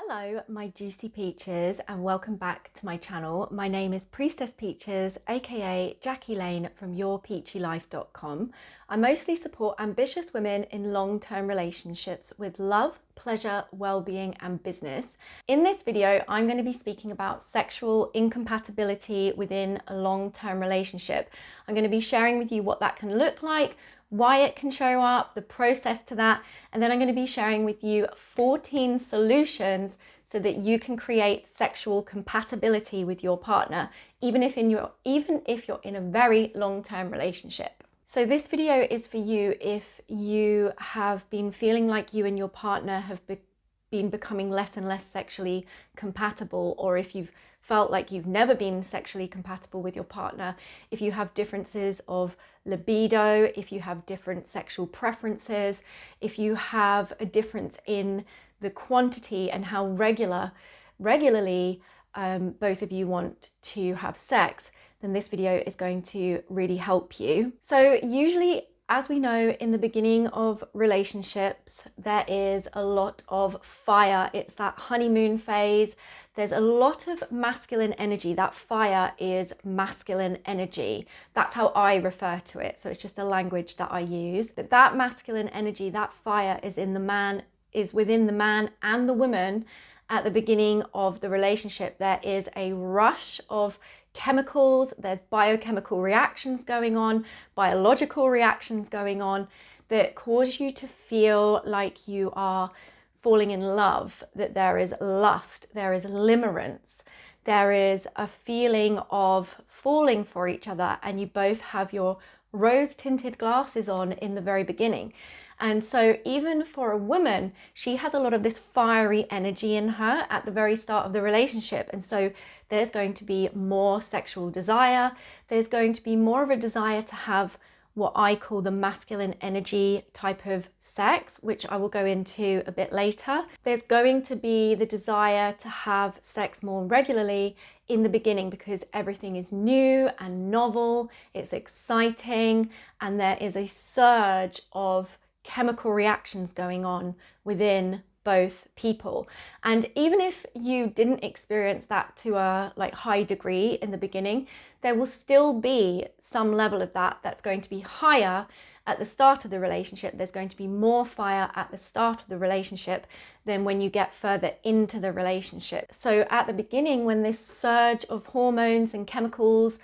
Hello, my juicy peaches, and welcome back to my channel. My name is Priestess Peaches, aka Jackie Lane from yourpeachylife.com. I mostly support ambitious women in long-term relationships with love, pleasure, well-being, and business. In this video, I'm going to be speaking about sexual incompatibility within a long-term relationship. I'm going to be sharing with you what that can look like, why it can show up, the process to that, and then I'm going to be sharing with you 14 solutions so that you can create sexual compatibility with your partner, even if you're in a very long-term relationship. So this video is for you if you have been feeling like you and your partner have been becoming less and less sexually compatible, or if you've felt like you've never been sexually compatible with your partner, if you have differences of libido, if you have different sexual preferences, if you have a difference in the quantity and how regularly both of you want to have sex, then this video is going to really help you. So usually, as we know, in the beginning of relationships, there is a lot of fire. It's that honeymoon phase. There's a lot of masculine energy. That fire is masculine energy. That's how I refer to it. So it's just a language that I use. But that masculine energy, that fire is within the man and the woman at the beginning of the relationship. There is a rush of chemicals, there's biochemical reactions going on, biological reactions going on that cause you to feel like you are falling in love, that there is lust, there is limerence, there is a feeling of falling for each other, and you both have your rose-tinted glasses on in the very beginning. And so even for a woman, she has a lot of this fiery energy in her at the very start of the relationship. And so there's going to be more sexual desire. There's going to be more of a desire to have what I call the masculine energy type of sex, which I will go into a bit later. There's going to be the desire to have sex more regularly in the beginning because everything is new and novel, it's exciting, and there is a surge of chemical reactions going on within both people. And even if you didn't experience that to a high degree in the beginning, there will still be some level of that that's going to be higher at the start of the relationship. There's going to be more fire at the start of the relationship than when you get further into the relationship. So at the beginning, when this surge of hormones and chemicals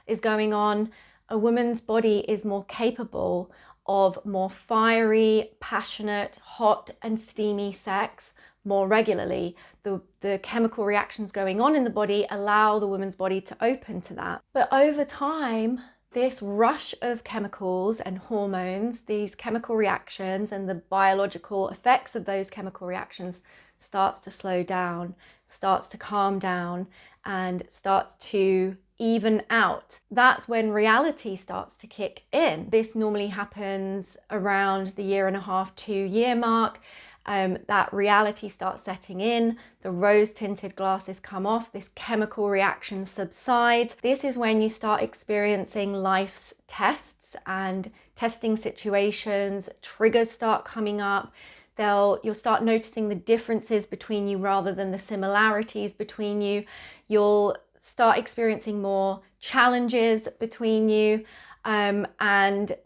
is going on, a woman's body is more capable of more fiery, passionate, hot and steamy sex more regularly. The chemical reactions going on in the body allow the woman's body to open to that. But over time, this rush of chemicals and hormones, these chemical reactions and the biological effects of those chemical reactions starts to slow down, starts to calm down, and starts to even out. That's when reality starts to kick in. This normally happens around the 1.5 to 2 year mark. That reality starts setting in, the rose-tinted glasses come off, this chemical reaction subsides. This is when you start experiencing life's tests and testing situations, triggers start coming up. You'll start noticing the differences between you rather than the similarities between you. You'll start experiencing more challenges between you, and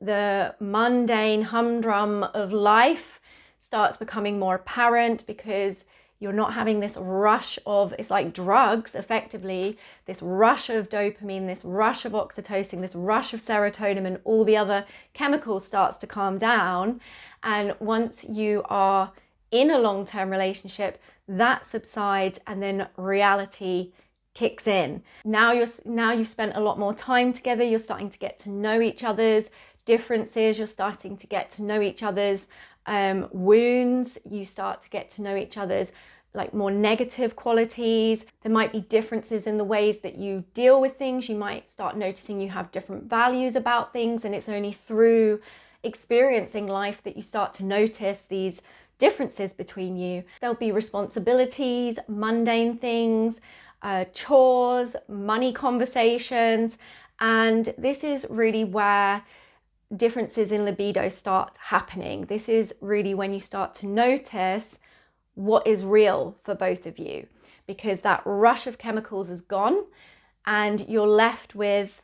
the mundane humdrum of life starts becoming more apparent because you're not having this rush of, it's like drugs effectively, this rush of dopamine, this rush of oxytocin, this rush of serotonin, and all the other chemicals starts to calm down. And once you are in a long-term relationship, that subsides and then reality kicks in. Now you've spent a lot more time together, you're starting to get to know each other's differences, you're starting to get to know each other's wounds, you start to get to know each other's more negative qualities. There might be differences in the ways that you deal with things. You might start noticing you have different values about things, and it's only through experiencing life that you start to notice these differences between you. There'll be responsibilities, mundane things, chores, money conversations, and this is really where differences in libido start happening. This is really when you start to notice what is real for both of you, because that rush of chemicals is gone and you're left with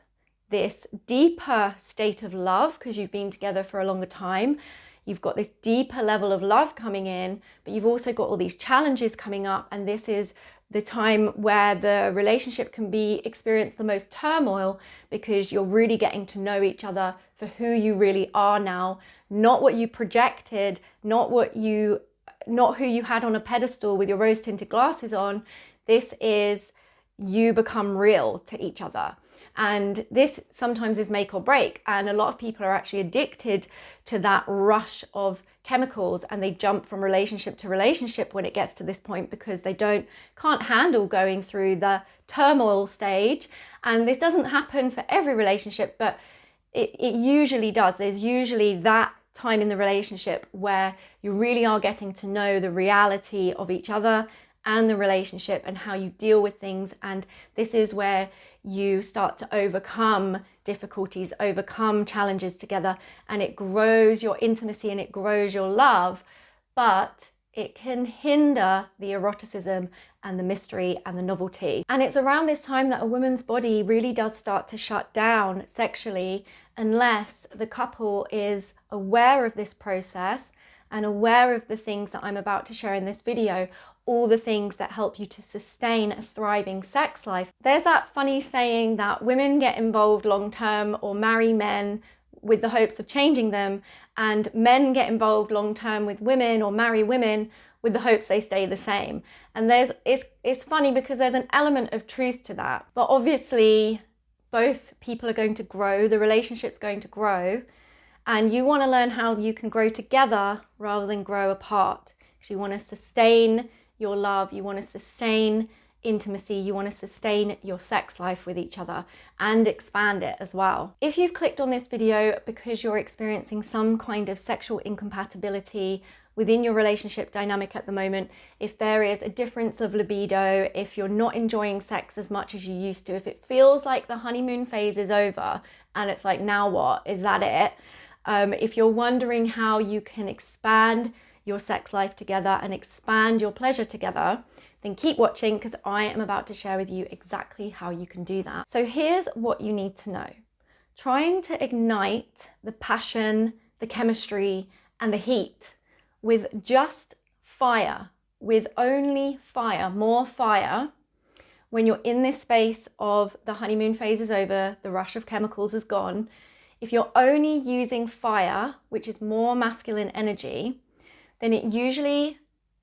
this deeper state of love because you've been together for a longer time. You've got this deeper level of love coming in, but you've also got all these challenges coming up, and this is the time where the relationship can be experience the most turmoil, because you're really getting to know each other for who you really are now, not what you projected, not who you had on a pedestal with your rose tinted glasses on. This is you become real to each other. And this sometimes is make or break. And a lot of people are actually addicted to that rush of chemicals, and they jump from relationship to relationship when it gets to this point because they can't handle going through the turmoil stage. And this doesn't happen for every relationship, but it usually does. There's usually that time in the relationship where you really are getting to know the reality of each other and the relationship and how you deal with things. And this is where you start to overcome difficulties, overcome challenges together, and it grows your intimacy and it grows your love, but it can hinder the eroticism and the mystery and the novelty. And it's around this time that a woman's body really does start to shut down sexually, unless the couple is aware of this process and aware of the things that I'm about to share in this video, all the things that help you to sustain a thriving sex life. There's that funny saying that women get involved long-term or marry men with the hopes of changing them, and men get involved long-term with women or marry women with the hopes they stay the same. And it's funny because there's an element of truth to that. But obviously, both people are going to grow, the relationship's going to grow, and you want to learn how you can grow together rather than grow apart. Because you want to sustain your love, you want to sustain intimacy, you want to sustain your sex life with each other and expand it as well. If you've clicked on this video because you're experiencing some kind of sexual incompatibility within your relationship dynamic at the moment, if there is a difference of libido, if you're not enjoying sex as much as you used to, if it feels like the honeymoon phase is over and it's like, now what? Is that it? If you're wondering how you can expand your sex life together and expand your pleasure together, then keep watching, because I am about to share with you exactly how you can do that. So here's what you need to know. Trying to ignite the passion, the chemistry, and the heat with just fire, with only fire, more fire, when you're in this space of the honeymoon phase is over, the rush of chemicals is gone. If you're only using fire, which is more masculine energy, then it usually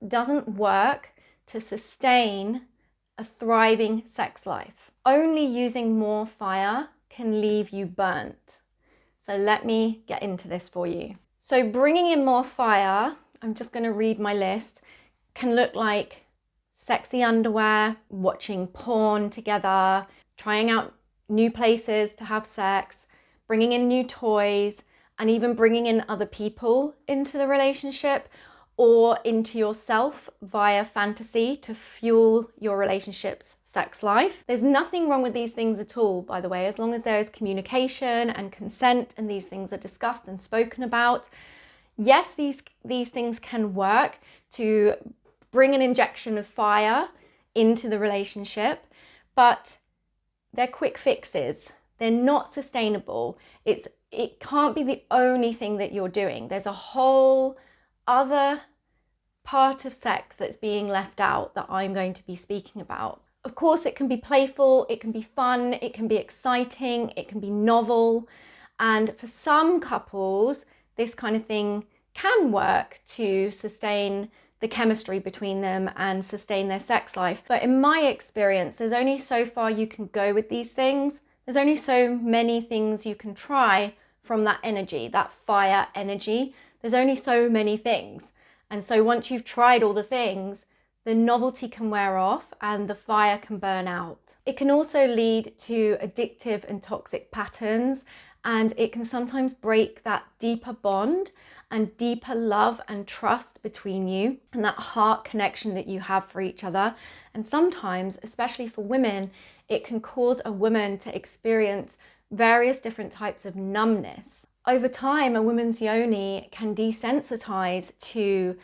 doesn't work to sustain a thriving sex life. Only using more fire can leave you burnt. So let me get into this for you. So bringing in more fire, I'm just going to read my list, can look like sexy underwear, watching porn together, trying out new places to have sex, bringing in new toys, and even bringing in other people into the relationship or into yourself via fantasy to fuel your relationship's sex life. There's nothing wrong with these things at all, by the way, as long as there is communication and consent and these things are discussed and spoken about. Yes, these things can work to bring an injection of fire into the relationship, but they're quick fixes. They're not sustainable. It can't be the only thing that you're doing. There's a whole other part of sex that's being left out that I'm going to be speaking about. Of course, it can be playful, it can be fun, it can be exciting, it can be novel. And for some couples, this kind of thing can work to sustain the chemistry between them and sustain their sex life. But in my experience, there's only so far you can go with these things. There's only so many things you can try from that energy, that fire energy. There's only so many things. And so once you've tried all the things, the novelty can wear off and the fire can burn out. It can also lead to addictive and toxic patterns, and it can sometimes break that deeper bond and deeper love and trust between you and that heart connection that you have for each other. And sometimes, especially for women, it can cause a woman to experience various different types of numbness. Over time, a woman's yoni can desensitize to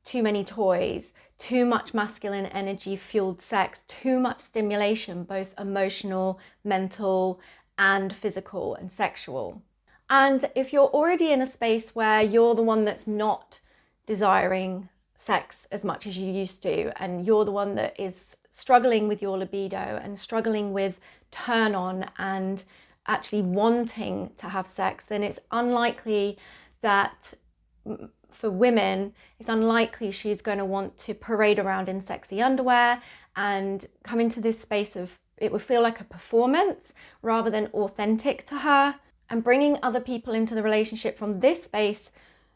too many toys, too much masculine energy fueled sex, too much stimulation, both emotional, mental, and physical and sexual. And if you're already in a space where you're the one that's not desiring sex as much as you used to, and you're the one that is struggling with your libido and struggling with turn on and actually wanting to have sex, then it's unlikely that for women, it's unlikely she's going to want to parade around in sexy underwear and come into this space of, it would feel like a performance rather than authentic to her. And bringing other people into the relationship from this space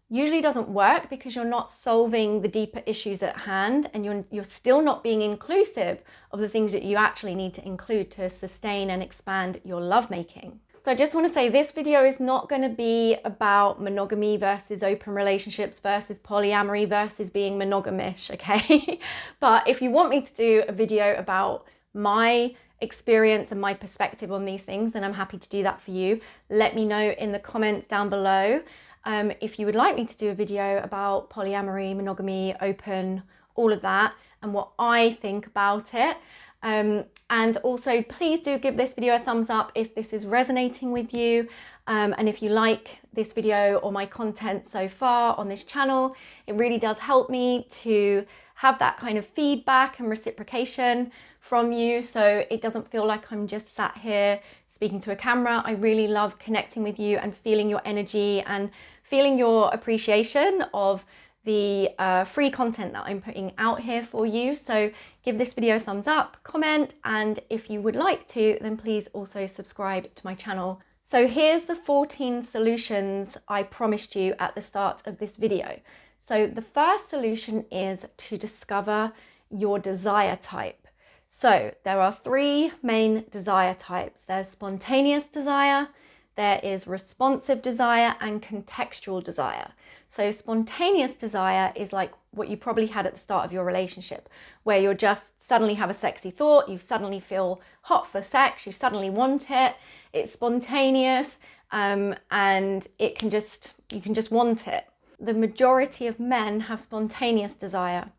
usually doesn't work because you're not solving the deeper issues at hand, and you're still not being inclusive of the things that you actually need to include to sustain and expand your lovemaking. So I just want to say this video is not going to be about monogamy versus open relationships versus polyamory versus being monogamish, okay? But if you want me to do a video about my experience and my perspective on these things, then I'm happy to do that for you. Let me know in the comments down below if you would like me to do a video about polyamory, monogamy, open, all of that, and what I think about it. And also please do give this video a thumbs up if this is resonating with you. And if you like this video or my content so far on this channel, it really does help me to have that kind of feedback and reciprocation from you, so it doesn't feel like I'm just sat here speaking to a camera. I really love connecting with you and feeling your energy and feeling your appreciation of the free content that I'm putting out here for you. So give this video a thumbs up, comment, and if you would like to, then please also subscribe to my channel. So here's the 14 solutions I promised you at the start of this video. So the first solution is to discover your desire type. So there are three main desire types. There's spontaneous desire, there is responsive desire, and contextual desire. So spontaneous desire is like what you probably had at the start of your relationship, where you're just suddenly have a sexy thought, you suddenly feel hot for sex, you suddenly want it, it's spontaneous, and you can just want it. The majority of men have spontaneous desire.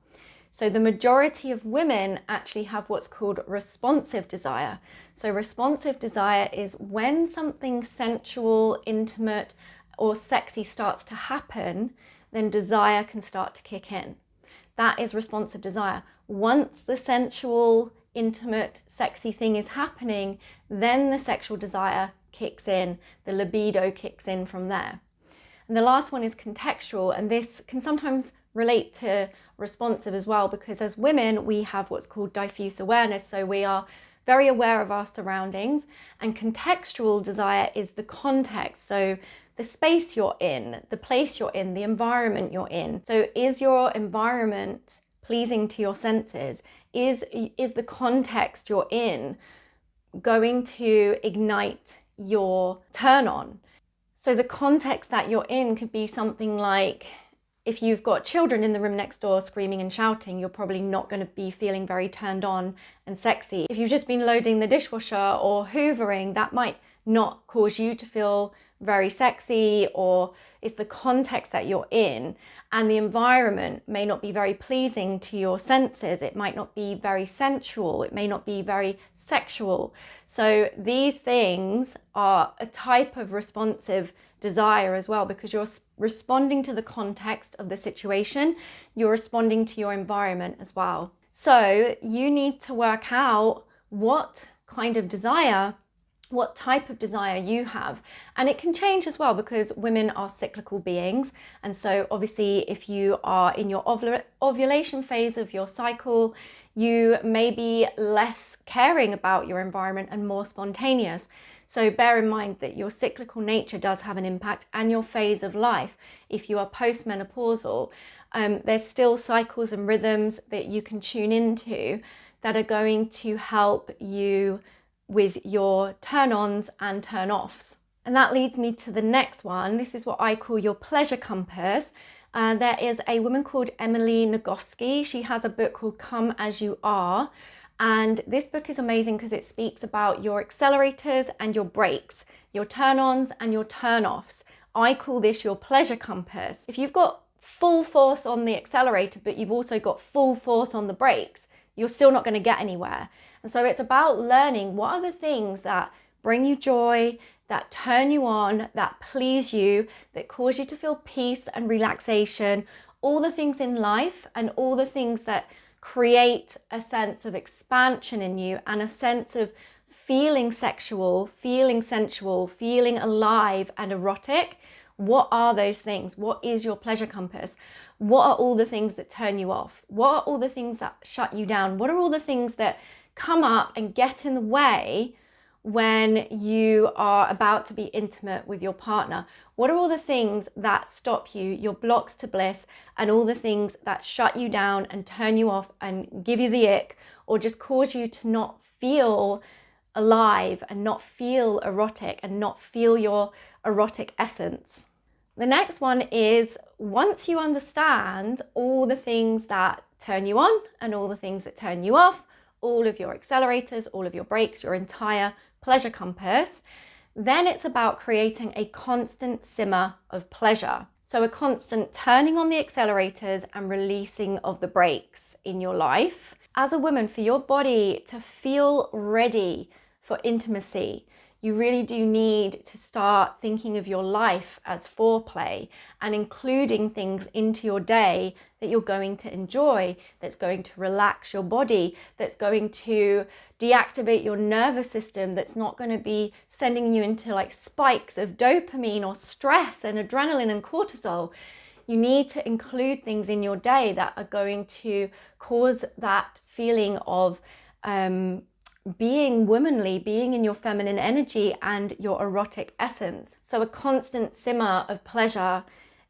So the majority of women actually have what's called responsive desire. So responsive desire is when something sensual, intimate, or sexy starts to happen, then desire can start to kick in. That is responsive desire. Once the sensual, intimate, sexy thing is happening, then the sexual desire kicks in, the libido kicks in from there. And the last one is contextual, and this can sometimes relate to responsive as well, because as women we have what's called diffuse awareness, so we are very aware of our surroundings, and contextual desire is the context, so the space you're in, the place you're in, the environment you're in. So is your environment pleasing to your senses? Is the context you're in going to ignite your turn on? So the context that you're in could be something like, if you've got children in the room next door screaming and shouting, you're probably not going to be feeling very turned on and sexy. If you've just been loading the dishwasher or hoovering, that might not cause you to feel very sexy, or it's the context that you're in, and the environment may not be very pleasing to your senses. It might not be very sensual. It may not be very sexual. So these things are a type of responsive desire as well, because you're responding to the context of the situation. You're responding to your environment as well. So you need to work out what kind of desire, what type of desire you have. And it can change as well, because women are cyclical beings. And so obviously if you are in your ovulation phase of your cycle, you may be less caring about your environment and more spontaneous. So bear in mind that your cyclical nature does have an impact, and your phase of life. If you are postmenopausal, there's still cycles and rhythms that you can tune into that are going to help you with your turn-ons and turn-offs. And that leads me to the next one. This is what I call your pleasure compass. There is a woman called Emily Nagoski. She has a book called Come As You Are. And this book is amazing because it speaks about your accelerators and your brakes, your turn-ons and your turn-offs. I call this your pleasure compass. If you've got full force on the accelerator, but you've also got full force on the brakes, you're still not going to get anywhere. And so it's about learning what are the things that bring you joy, that turn you on, that please you, that cause you to feel peace and relaxation, all the things in life and all the things that create a sense of expansion in you and a sense of feeling sexual, feeling sensual, feeling alive and erotic. What are those things? What is your pleasure compass? What are all the things that turn you off? What are all the things that shut you down? What are all the things that come up and get in the way when you are about to be intimate with your partner? What are all the things that stop you, your blocks to bliss, and all the things that shut you down and turn you off and give you the ick, or just cause you to not feel alive and not feel erotic and not feel your erotic essence? The next one is, once you understand all the things that turn you on and all the things that turn you off, all of your accelerators, all of your brakes, your entire pleasure compass, then it's about creating a constant simmer of pleasure. So a constant turning on the accelerators and releasing of the brakes in your life. As a woman, for your body to feel ready for intimacy, you really do need to start thinking of your life as foreplay and including things into your day that you're going to enjoy, that's going to relax your body, that's going to deactivate your nervous system, that's not going to be sending you into like spikes of dopamine or stress and adrenaline and cortisol. You need to include things in your day that are going to cause that feeling of being womanly, being in your feminine energy and your erotic essence. So a constant simmer of pleasure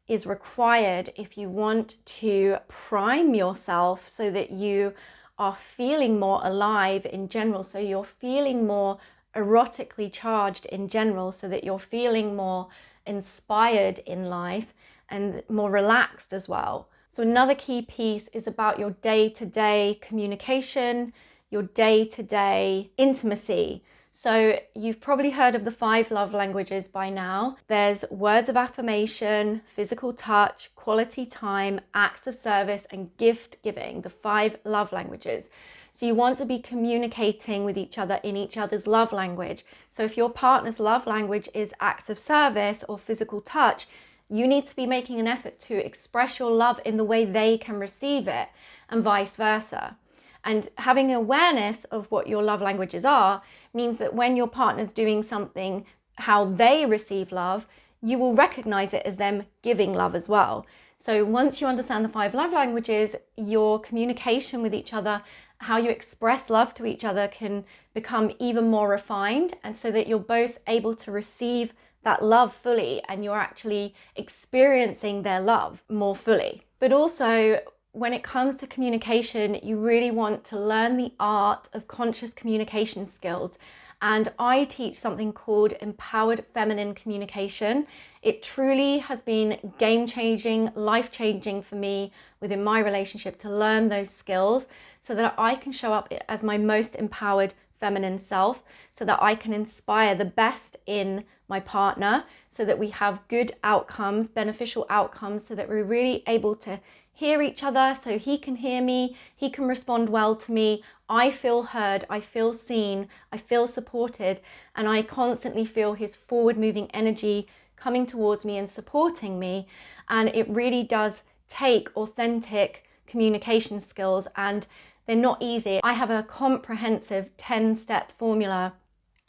is required if you want to prime yourself so that you are feeling more alive in general, so you're feeling more erotically charged in general, so that you're feeling more inspired in life and more relaxed as well. So another key piece is about your day-to-day communication, your day-to-day intimacy. So you've probably heard of the 5 love languages by now. There's words of affirmation, physical touch, quality time, acts of service, and gift giving, the 5 love languages. So you want to be communicating with each other in each other's love language. So if your partner's love language is acts of service or physical touch, you need to be making an effort to express your love in the way they can receive it, and vice versa. And having awareness of what your love languages are means that when your partner's doing something, how they receive love, you will recognize it as them giving love as well. So once you understand the 5 love languages, your communication with each other, how you express love to each other can become even more refined, and so that you're both able to receive that love fully and you're actually experiencing their love more fully. But also, when it comes to communication, you really want to learn the art of conscious communication skills. And I teach something called empowered feminine communication. It truly has been game-changing, life-changing for me within my relationship to learn those skills so that I can show up as my most empowered feminine self, so that I can inspire the best in my partner, so that we have good outcomes, beneficial outcomes, so that we're really able to hear each other, so he can hear me, he can respond well to me, I feel heard, I feel seen, I feel supported, and I constantly feel his forward moving energy coming towards me and supporting me. And it really does take authentic communication skills, and they're not easy. I have a comprehensive 10-step formula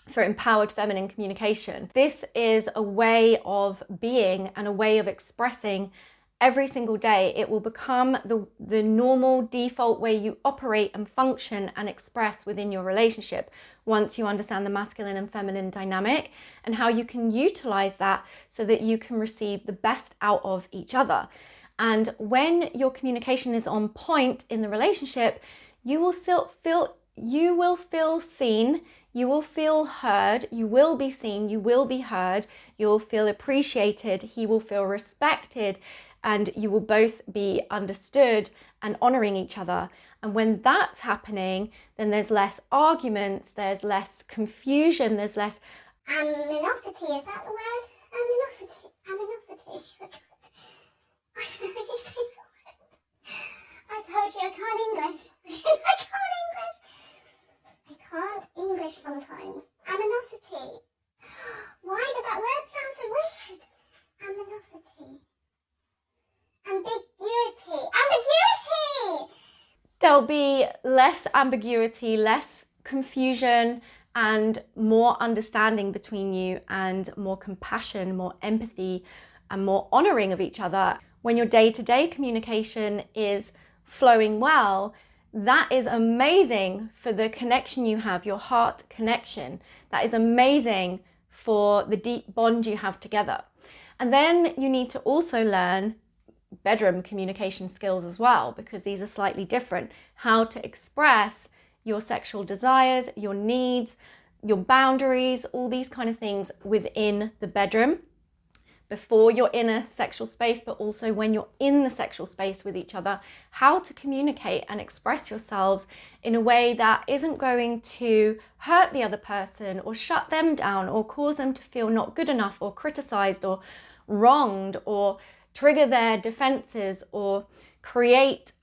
for empowered feminine communication. This is a way of being and a way of expressing every single day. It will become the normal default way you operate and function and express within your relationship once you understand the masculine and feminine dynamic and how you can utilize that so that you can receive the best out of each other. And when your communication is on point in the relationship, you will feel seen, you will feel heard, you will be seen, you will be heard, you will feel appreciated, he will feel respected, and you will both be understood and honoring each other. And when that's happening, then there's less arguments, there's less confusion, there's less aminosity, is that the word? Aminosity. I don't know how you say that word. I told you I can't English. I can't English sometimes. Aminosity. Why does that word sound so weird? Aminosity. Ambiguity. Ambiguity! There'll be less ambiguity, less confusion, and more understanding between you, and more compassion, more empathy, and more honoring of each other. When your day-to-day communication is flowing well, that is amazing for the connection you have, your heart connection. That is amazing for the deep bond you have together. And then you need to also learn bedroom communication skills as well, because these are slightly different. How to express your sexual desires, your needs, your boundaries, all these kind of things within the bedroom, before you're in a sexual space, but also when you're in the sexual space with each other. How to communicate and express yourselves in a way that isn't going to hurt the other person or shut them down or cause them to feel not good enough or criticized or wronged or trigger their defenses or create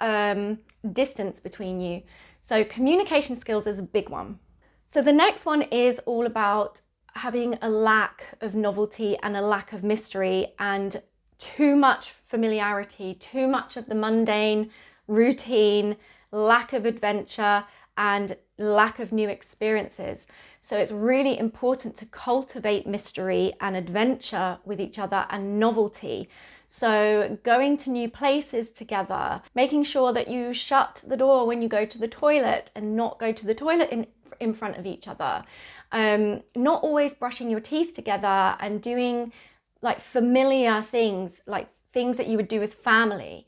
distance between you. So communication skills is a big one. So the next one is all about having a lack of novelty and a lack of mystery and too much familiarity, too much of the mundane, routine, lack of adventure and lack of new experiences. So it's really important to cultivate mystery and adventure with each other and novelty. So going to new places together, making sure that you shut the door when you go to the toilet and not go to the toilet in front of each other. Not always brushing your teeth together and doing like familiar things, like things that you would do with family.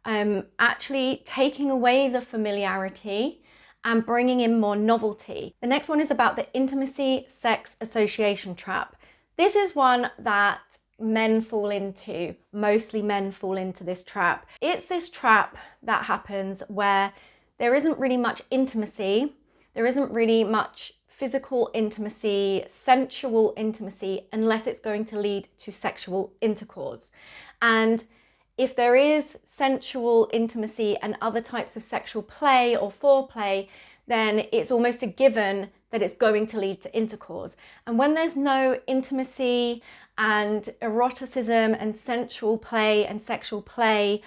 Actually taking away the familiarity and bringing in more novelty. The next one is about the intimacy sex association trap. This is one that men fall into. Mostly men fall into this trap. It's this trap that happens where there isn't really much intimacy, there isn't really much physical intimacy, sensual intimacy, unless it's going to lead to sexual intercourse. And if there is sensual intimacy and other types of sexual play or foreplay, then it's almost a given that it's going to lead to intercourse. And when there's no intimacy and eroticism and sensual play and sexual play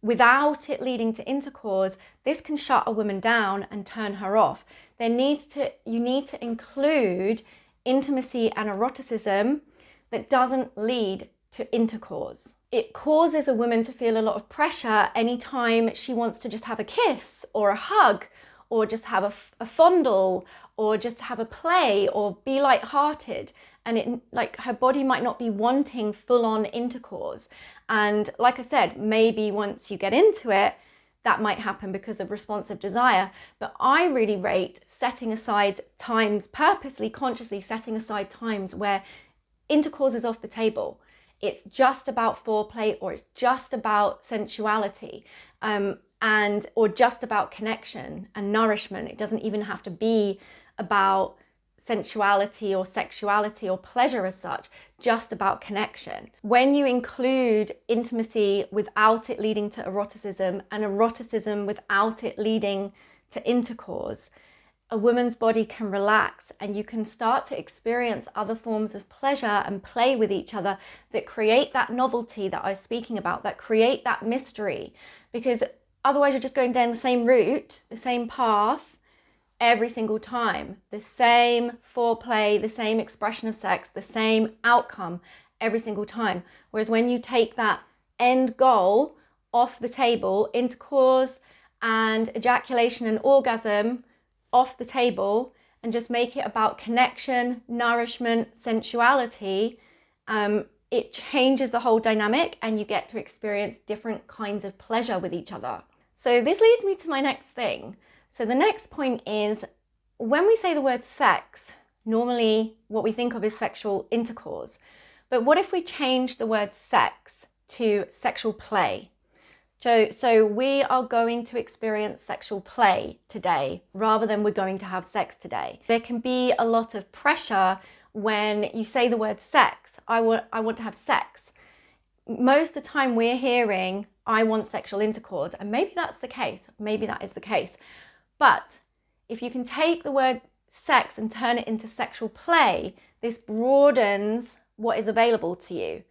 without it leading to intercourse, this can shut a woman down and turn her off. You need to include intimacy and eroticism that doesn't lead to intercourse. It causes a woman to feel a lot of pressure anytime she wants to just have a kiss or a hug or just have a fondle or just have a play or be lighthearted. And her body might not be wanting full-on intercourse. And like I said, maybe once you get into it, that might happen because of responsive desire. But I really rate setting aside times, purposely, consciously setting aside times where intercourse is off the table. It's just about foreplay, or it's just about sensuality, or just about connection and nourishment. It doesn't even have to be about sensuality or sexuality or pleasure as such, just about connection. When you include intimacy without it leading to eroticism and eroticism without it leading to intercourse, a woman's body can relax and you can start to experience other forms of pleasure and play with each other that create that novelty that I was speaking about, that create that mystery. Because otherwise you're just going down the same route, the same path, every single time, the same foreplay, the same expression of sex, the same outcome every single time. Whereas when you take that end goal off the table, intercourse and ejaculation and orgasm off the table, and just make it about connection, nourishment, sensuality, it changes the whole dynamic and you get to experience different kinds of pleasure with each other. So this leads me to my next thing. So the next point is, when we say the word sex, normally what we think of is sexual intercourse. But what if we change the word sex to sexual play? So we are going to experience sexual play today rather than we're going to have sex today. There can be a lot of pressure when you say the word sex. I want to have sex. most of the time we're hearing, I want sexual intercourse, and maybe that's the case. Maybe that is the case. But if you can take the word sex and turn it into sexual play, this broadens what is available to you.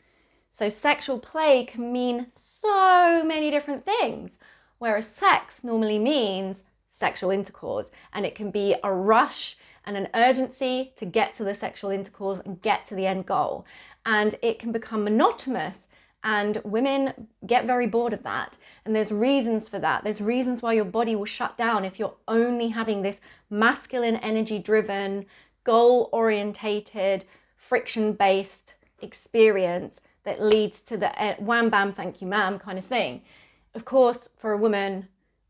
So sexual play can mean so many different things, whereas sex normally means sexual intercourse, and it can be a rush and an urgency to get to the sexual intercourse and get to the end goal. And it can become monotonous, and women get very bored of that. And there's reasons for that. There's reasons why your body will shut down if you're only having this masculine energy driven, goal orientated, friction based experience that leads to the wham bam thank you ma'am kind of thing. Of course, for a woman,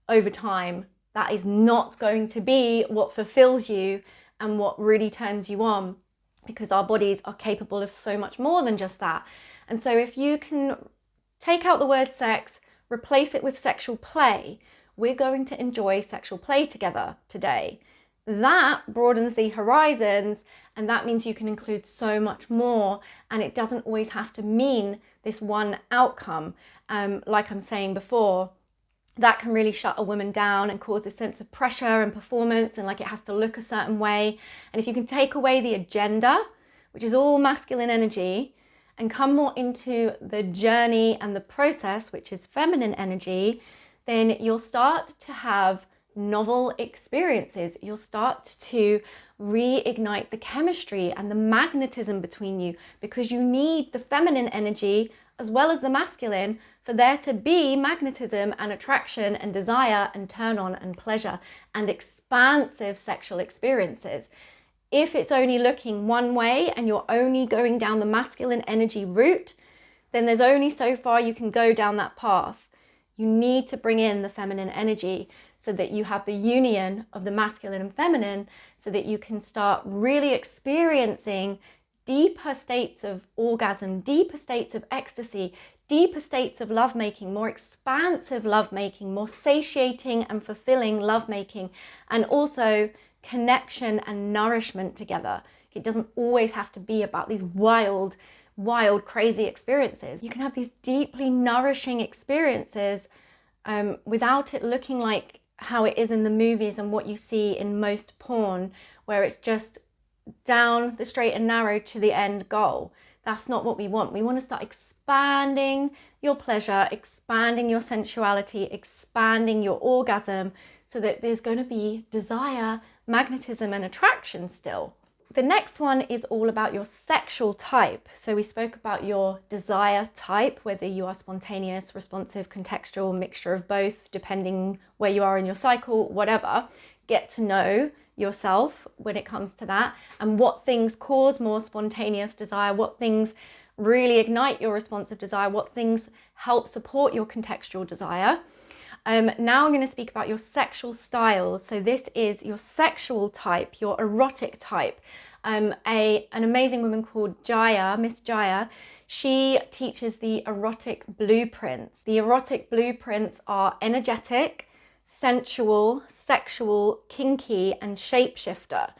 over time, that is not going to be what fulfills you and what really turns you on, because our bodies are capable of so much more than just that. And so if you can take out the word sex, replace it with sexual play, we're going to enjoy sexual play together today. That broadens the horizons, and that means you can include so much more, and it doesn't always have to mean this one outcome. Like I'm saying before, that can really shut a woman down and cause this sense of pressure and performance, and like it has to look a certain way. And if you can take away the agenda, which is all masculine energy, and come more into the journey and the process, which is feminine energy, then you'll start to have novel experiences. You'll start to reignite the chemistry and the magnetism between you, because you need the feminine energy as well as the masculine for there to be magnetism and attraction and desire and turn on and pleasure and expansive sexual experiences. If it's only looking one way and you're only going down the masculine energy route, then there's only so far you can go down that path. You need to bring in the feminine energy so that you have the union of the masculine and feminine, so that you can start really experiencing deeper states of orgasm, deeper states of ecstasy, deeper states of lovemaking, more expansive lovemaking, more satiating and fulfilling lovemaking, and also connection and nourishment together. It doesn't always have to be about these wild, crazy experiences. You can have these deeply nourishing experiences without it looking like how it is in the movies and what you see in most porn, where it's just down the straight and narrow to the end goal. That's not what we want. We want to start expanding your pleasure, expanding your sensuality, expanding your orgasm, so that there's going to be desire, magnetism, and attraction still. The next one is all about your sexual type. So we spoke about your desire type, whether you are spontaneous, responsive, contextual, mixture of both, depending where you are in your cycle, whatever. Get to know yourself when it comes to that, and what things cause more spontaneous desire, what things really ignite your responsive desire, what things help support your contextual desire. Now I'm going to speak about your sexual styles. So this is your sexual type, your erotic type. An amazing woman called Jaya, Miss Jaya, she teaches the erotic blueprints. The erotic blueprints are energetic, sensual, sexual, kinky, and shapeshifter.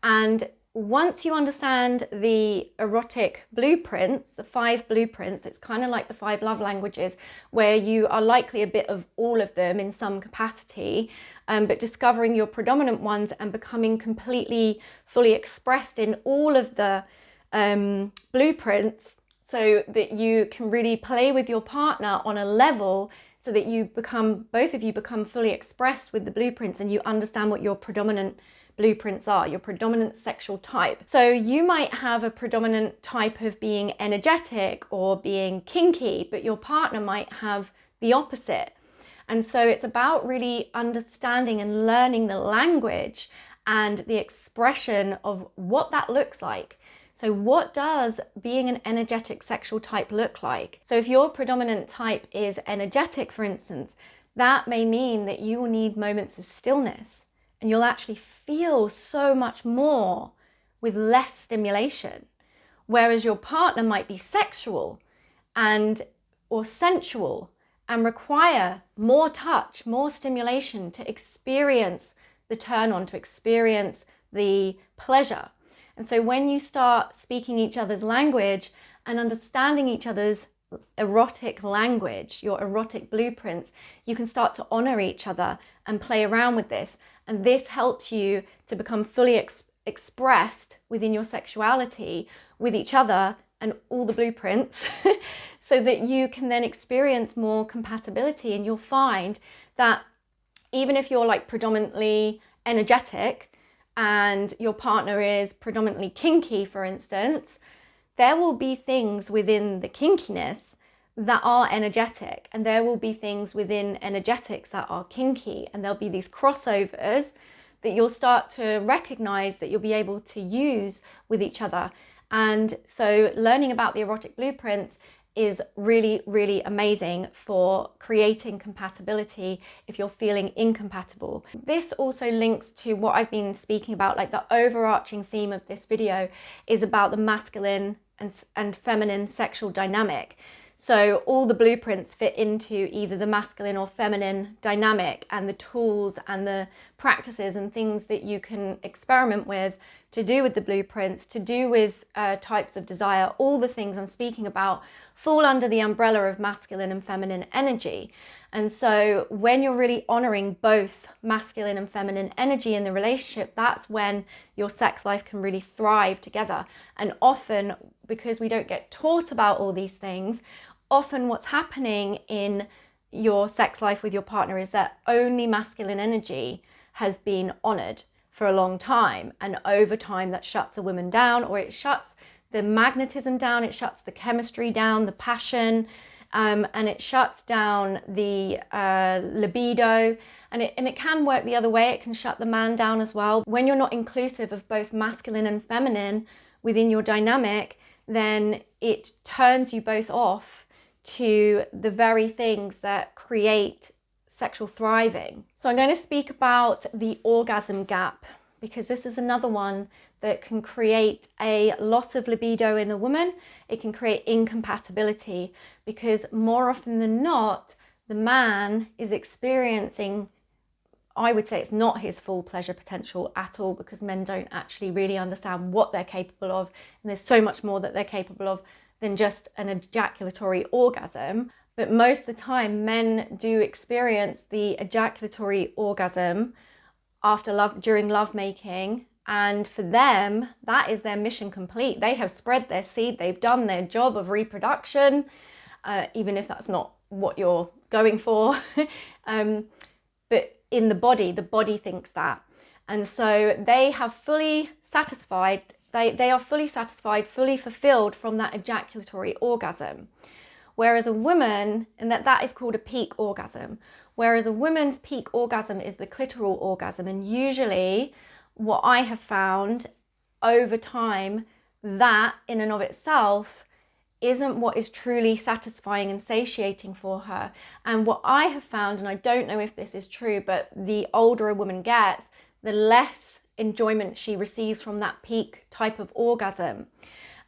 And once you understand the erotic blueprints, the 5 blueprints, it's kind of like the 5 love languages, where you are likely a bit of all of them in some capacity, but discovering your predominant ones and becoming completely fully expressed in all of the blueprints, so that you can really play with your partner on a level, so that both of you become fully expressed with the blueprints, and you understand what your predominant blueprints are, your predominant sexual type. So you might have a predominant type of being energetic or being kinky, but your partner might have the opposite. And so it's about really understanding and learning the language and the expression of what that looks like. So what does being an energetic sexual type look like? So if your predominant type is energetic, for instance, that may mean that you will need moments of stillness, and you'll actually feel so much more with less stimulation. Whereas your partner might be sexual or sensual and require more touch, more stimulation to experience the turn on, to experience the pleasure. And so when you start speaking each other's language and understanding each other's erotic language, your erotic blueprints, you can start to honor each other and play around with this. And this helps you to become fully expressed within your sexuality with each other and all the blueprints so that you can then experience more compatibility. And you'll find that even if you're like predominantly energetic and your partner is predominantly kinky, for instance, there will be things within the kinkiness that are energetic, and there will be things within energetics that are kinky, and there'll be these crossovers that you'll start to recognize that you'll be able to use with each other. And so learning about the erotic blueprints is really, really amazing for creating compatibility if you're feeling incompatible. This also links to what I've been speaking about, like the overarching theme of this video is about the masculine and feminine sexual dynamic. So all the blueprints fit into either the masculine or feminine dynamic, and the tools and the practices and things that you can experiment with to do with the blueprints, to do with types of desire, all the things I'm speaking about fall under the umbrella of masculine and feminine energy. And so when you're really honoring both masculine and feminine energy in the relationship, that's when your sex life can really thrive together. And often, because we don't get taught about all these things, often what's happening in your sex life with your partner is that only masculine energy has been honored for a long time. And over time that shuts a woman down, or it shuts the magnetism down, it shuts the chemistry down, the passion, and it shuts down the libido. And it can work the other way. It can shut the man down as well. When you're not inclusive of both masculine and feminine within your dynamic, then it turns you both off to the very things that create sexual thriving. So I'm going to speak about the orgasm gap, because this is another one that can create a loss of libido in a woman. It can create incompatibility, because more often than not, the man is experiencing, I would say it's not his full pleasure potential at all, because men don't actually really understand what they're capable of. And there's so much more that they're capable of than just an ejaculatory orgasm. But most of the time, men do experience the ejaculatory orgasm during lovemaking. And for them, that is their mission complete. They have spread their seed. They've done their job of reproduction, even if that's not what you're going for. But in the body thinks that. And so they have fully satisfied, they are fully satisfied, fully fulfilled from that ejaculatory orgasm. Whereas a woman, and that is called a peak orgasm, whereas a woman's peak orgasm is the clitoral orgasm. And usually what I have found over time, that in and of itself isn't what is truly satisfying and satiating for her. And what I have found, and I don't know if this is true, but the older a woman gets, the less enjoyment she receives from that peak type of orgasm.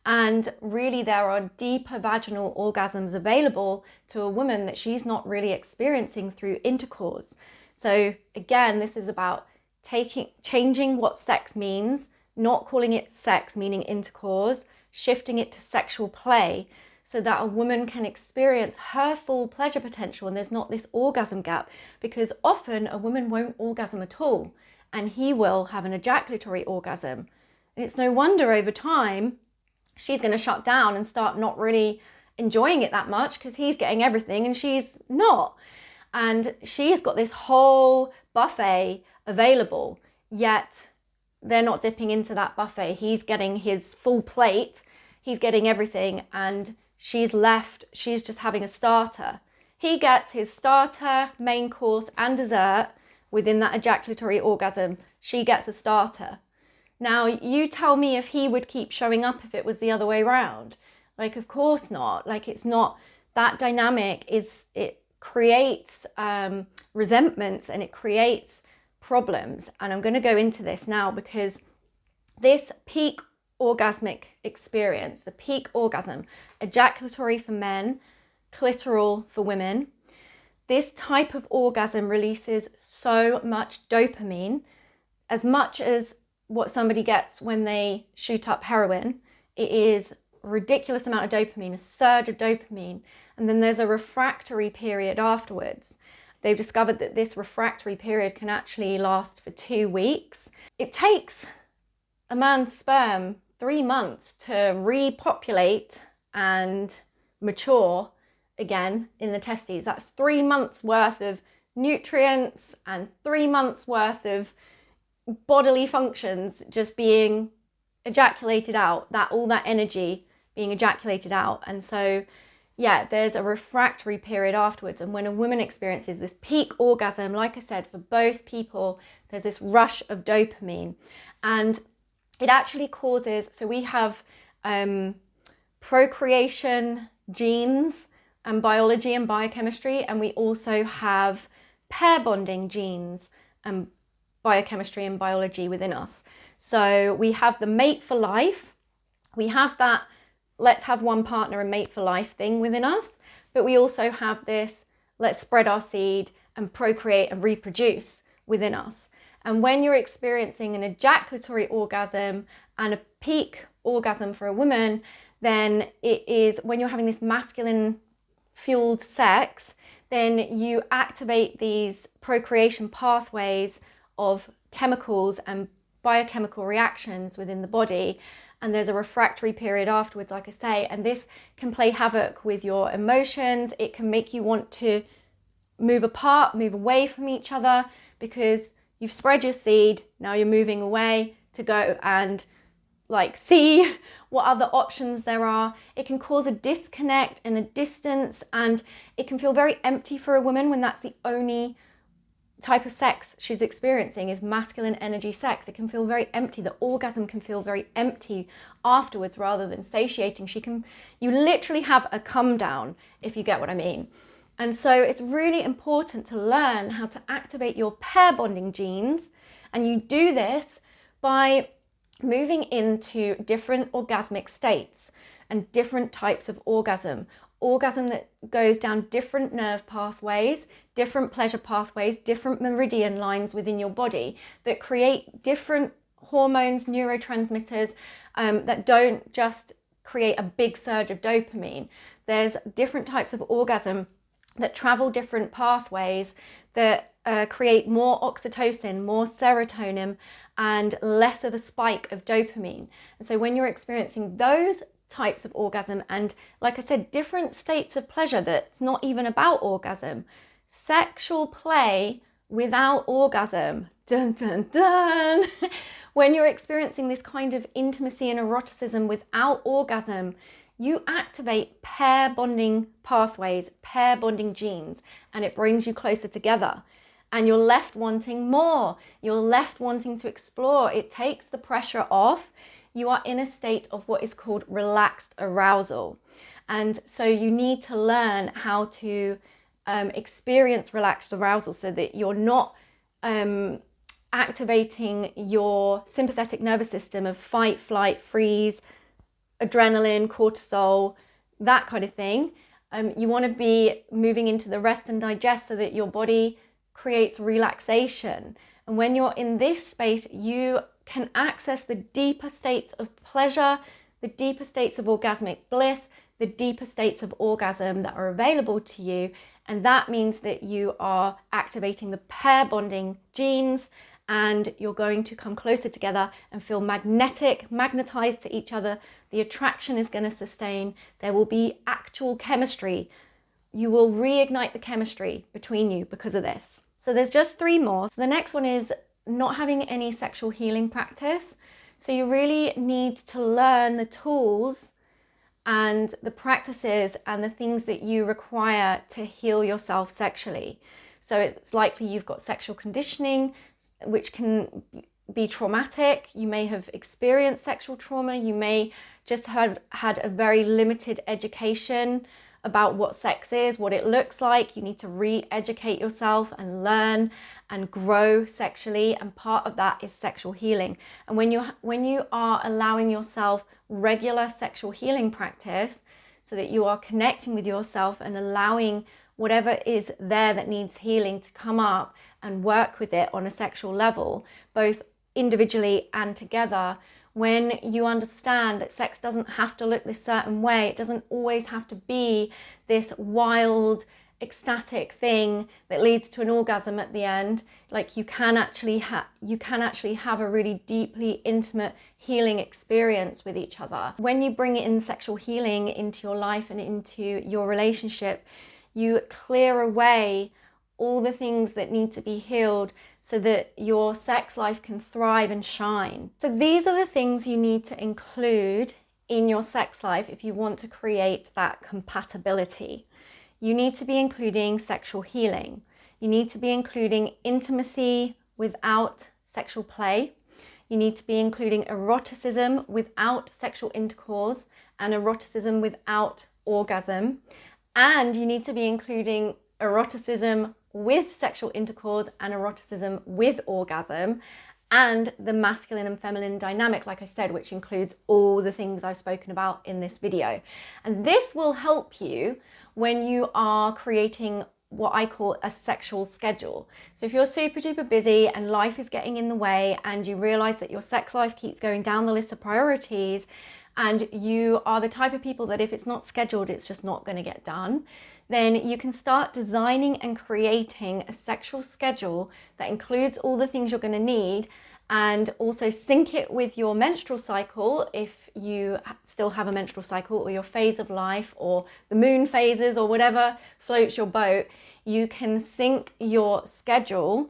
And really there are deeper vaginal orgasms available to a woman that she's not really experiencing through intercourse. So again, this is about changing what sex means, not calling it sex, meaning intercourse, shifting it to sexual play, so that a woman can experience her full pleasure potential and there's not this orgasm gap. Because often a woman won't orgasm at all, and he will have an ejaculatory orgasm. And it's no wonder over time she's going to shut down and start not really enjoying it that much, because he's getting everything and she's not. And she's got this whole buffet available, yet they're not dipping into that buffet. He's getting his full plate, he's getting everything, and she's just having a starter. He gets his starter, main course and dessert within that ejaculatory orgasm. She gets a starter. Now you tell me if he would keep showing up if it was the other way around. Like, of course not. Like, it's not, that dynamic it creates resentments and it creates problems. And I'm going to go into this now, because this peak orgasmic experience, the peak orgasm, ejaculatory for men, clitoral for women, this type of orgasm releases so much dopamine, as much as what somebody gets when they shoot up heroin. It is ridiculous amount of dopamine, a surge of dopamine, and then there's a refractory period afterwards. They've discovered that this refractory period can actually last for 2 weeks. It takes a man's sperm 3 months to repopulate and mature again in the testes. That's 3 months worth of nutrients and 3 months worth of bodily functions just being ejaculated out, that all that energy being ejaculated out. And so yeah, there's a refractory period afterwards. And when a woman experiences this peak orgasm, like I said, for both people, there's this rush of dopamine. And it actually causes, so we have procreation genes and biology and biochemistry, and we also have pair bonding genes and biochemistry and biology within us. So we have the mate for life, we have that let's have one partner and mate for life thing within us, but we also have this let's spread our seed and procreate and reproduce within us. And when you're experiencing an ejaculatory orgasm and a peak orgasm for a woman, then it is when you're having this masculine fueled sex, then you activate these procreation pathways of chemicals and biochemical reactions within the body. And there's a refractory period afterwards, like I say, and this can play havoc with your emotions. It can make you want to move apart, move away from each other, because you've spread your seed, now you're moving away to go and like see what other options there are. It can cause a disconnect and a distance, and it can feel very empty for a woman when that's the only type of sex she's experiencing is masculine energy sex. It can feel very empty. The orgasm can feel very empty afterwards rather than satiating. You literally have a come down, if you get what I mean. And so it's really important to learn how to activate your pair bonding genes. And you do this by moving into different orgasmic states and different types of orgasm. Orgasm that goes down different nerve pathways, different pleasure pathways, different meridian lines within your body that create different hormones, neurotransmitters that don't just create a big surge of dopamine. There's different types of orgasm that travel different pathways that create more oxytocin, more serotonin, and less of a spike of dopamine. And so when you're experiencing those types of orgasm, and like I said, different states of pleasure that's not even about orgasm, sexual play without orgasm, dun dun dun. When you're experiencing this kind of intimacy and eroticism without orgasm, you activate pair bonding pathways, pair bonding genes, and it brings you closer together. And you're left wanting more. You're left wanting to explore. It takes the pressure off. You are in a state of what is called relaxed arousal. And so you need to learn how to experience relaxed arousal so that you're not activating your sympathetic nervous system of fight, flight, freeze, adrenaline, cortisol, that kind of thing. You want to be moving into the rest and digest so that your body creates relaxation. And when you're in this space, you can access the deeper states of pleasure, the deeper states of orgasmic bliss, the deeper states of orgasm that are available to you. And that means that you are activating the pair bonding genes, and you're going to come closer together and feel magnetized to each other. The attraction is going to sustain. There will be actual chemistry. You will reignite the chemistry between you because of this. So there's just 3 more. So the next one is not having any sexual healing practice. So you really need to learn the tools and the practices and the things that you require to heal yourself sexually. So it's likely you've got sexual conditioning, which can be traumatic. You may have experienced sexual trauma. You may just have had a very limited education about what sex is, what it looks like. You need to re-educate yourself and learn and grow sexually, and part of that is sexual healing. And when you are allowing yourself regular sexual healing practice, so that you are connecting with yourself and allowing whatever is there that needs healing to come up and work with it on a sexual level, both individually and together, when you understand that sex doesn't have to look this certain way, it doesn't always have to be this wild, ecstatic thing that leads to an orgasm at the end. Like you can actually have a really deeply intimate healing experience with each other. When you bring in sexual healing into your life and into your relationship, you clear away all the things that need to be healed so that your sex life can thrive and shine. So these are the things you need to include in your sex life if you want to create that compatibility. You need to be including sexual healing. You need to be including intimacy without sexual play. You need to be including eroticism without sexual intercourse and eroticism without orgasm. And you need to be including eroticism with sexual intercourse and eroticism with orgasm, and the masculine and feminine dynamic, like I said, which includes all the things I've spoken about in this video. And this will help you when you are creating what I call a sexual schedule. So if you're super duper busy and life is getting in the way and you realize that your sex life keeps going down the list of priorities, and you are the type of people that if it's not scheduled, it's just not going to get done, then you can start designing and creating a sexual schedule that includes all the things you're going to need, and also sync it with your menstrual cycle if you still have a menstrual cycle, or your phase of life, or the moon phases, or whatever floats your boat. You can sync your schedule,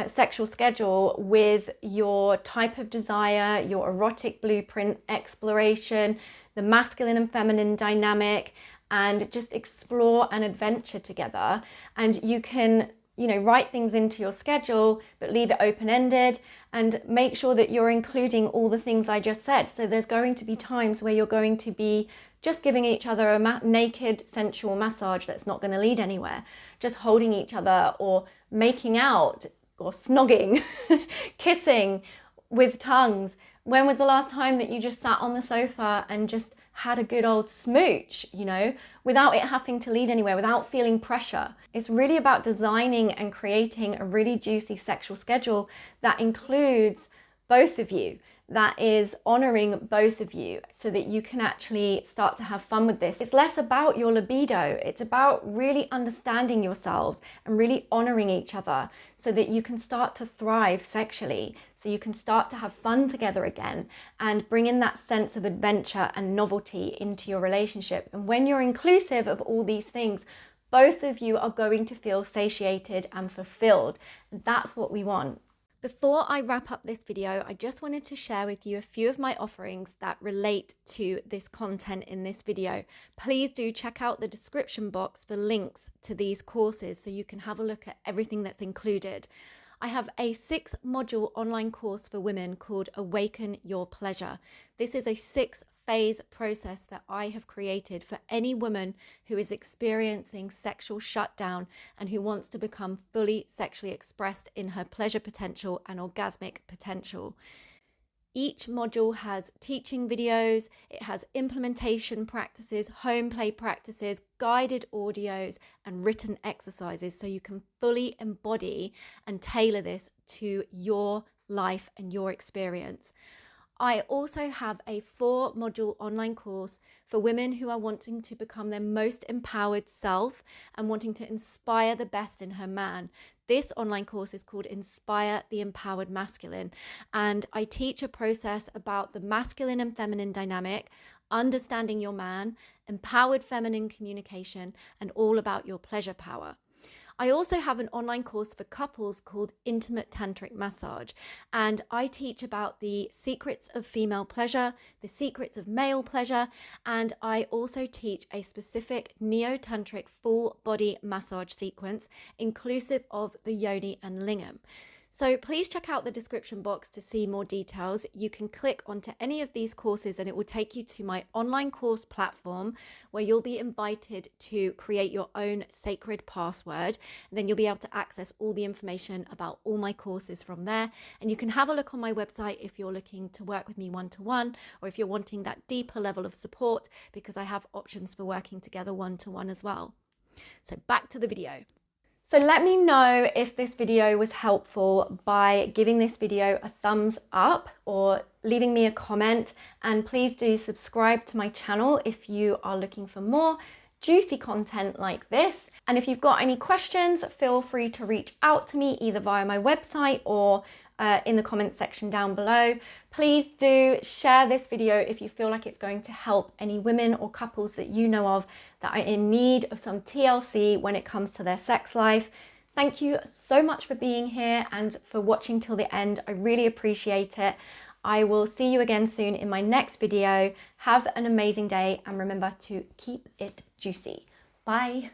sexual schedule, with your type of desire, your erotic blueprint exploration, the masculine and feminine dynamic, and just explore an adventure together. And you can, write things into your schedule, but leave it open-ended, and make sure that you're including all the things I just said. So there's going to be times where you're going to be just giving each other a naked sensual massage that's not going to lead anywhere, just holding each other, or making out, or snogging, kissing with tongues. When was the last time that you just sat on the sofa and just had a good old smooch, without it having to lead anywhere, without feeling pressure? It's really about designing and creating a really juicy sexual schedule that includes both of you, that is honoring both of you, so that you can actually start to have fun with this. It's less about your libido. It's about really understanding yourselves and really honoring each other so that you can start to thrive sexually, so you can start to have fun together again and bring in that sense of adventure and novelty into your relationship. And when you're inclusive of all these things, both of you are going to feel satiated and fulfilled. That's what we want. Before I wrap up this video, I just wanted to share with you a few of my offerings that relate to this content in this video. Please do check out the description box for links to these courses so you can have a look at everything that's included. I have a 6-module online course for women called Awaken Your Pleasure. This is a 6-phase process that I have created for any woman who is experiencing sexual shutdown and who wants to become fully sexually expressed in her pleasure potential and orgasmic potential. Each module has teaching videos, it has implementation practices, home play practices, guided audios, and written exercises so you can fully embody and tailor this to your life and your experience. I also have a 4-module online course for women who are wanting to become their most empowered self and wanting to inspire the best in her man. This online course is called Inspire the Empowered Masculine, and I teach a process about the masculine and feminine dynamic, understanding your man, empowered feminine communication, and all about your pleasure power. I also have an online course for couples called Intimate Tantric Massage, and I teach about the secrets of female pleasure, the secrets of male pleasure, and I also teach a specific neo-tantric full body massage sequence inclusive of the yoni and lingam. So please check out the description box to see more details. You can click onto any of these courses and it will take you to my online course platform where you'll be invited to create your own sacred password. And then you'll be able to access all the information about all my courses from there. And you can have a look on my website if you're looking to work with me one-to-one, or if you're wanting that deeper level of support, because I have options for working together one-to-one as well. So back to the video. So let me know if this video was helpful by giving this video a thumbs up or leaving me a comment, and please do subscribe to my channel if you are looking for more juicy content like this. And if you've got any questions, feel free to reach out to me either via my website or in the comment section down below. Please do share this video if you feel like it's going to help any women or couples that you know of that are in need of some TLC when it comes to their sex life. Thank you so much for being here and for watching till the end. I really appreciate it. I will see you again soon in my next video. Have an amazing day and remember to keep it juicy. Bye.